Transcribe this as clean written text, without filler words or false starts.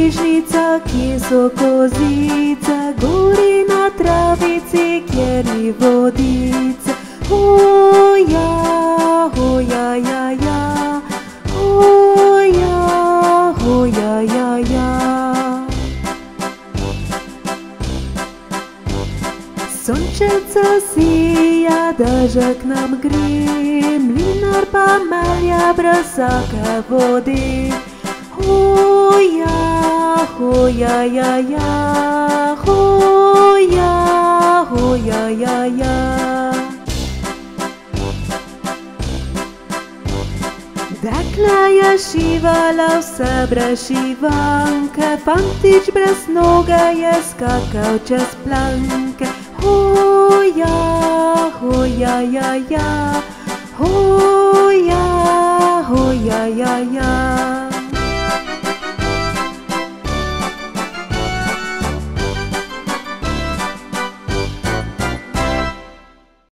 Drežnica, kje so kozice, gori na travici, kjer ni vodice. Hoja, hoja, ja, ja, hoja, hoja, ja, ja. Sončece sija, dežek nam gre, mlinar pa melje brez vsake vode. Hoja, hoja, ja, ja, hoja, hoja, ja, ja. Dekle je šivala vse brez šivanke, fantič brez noge je skakal čez planke. Hoja, hoja, ja, ja.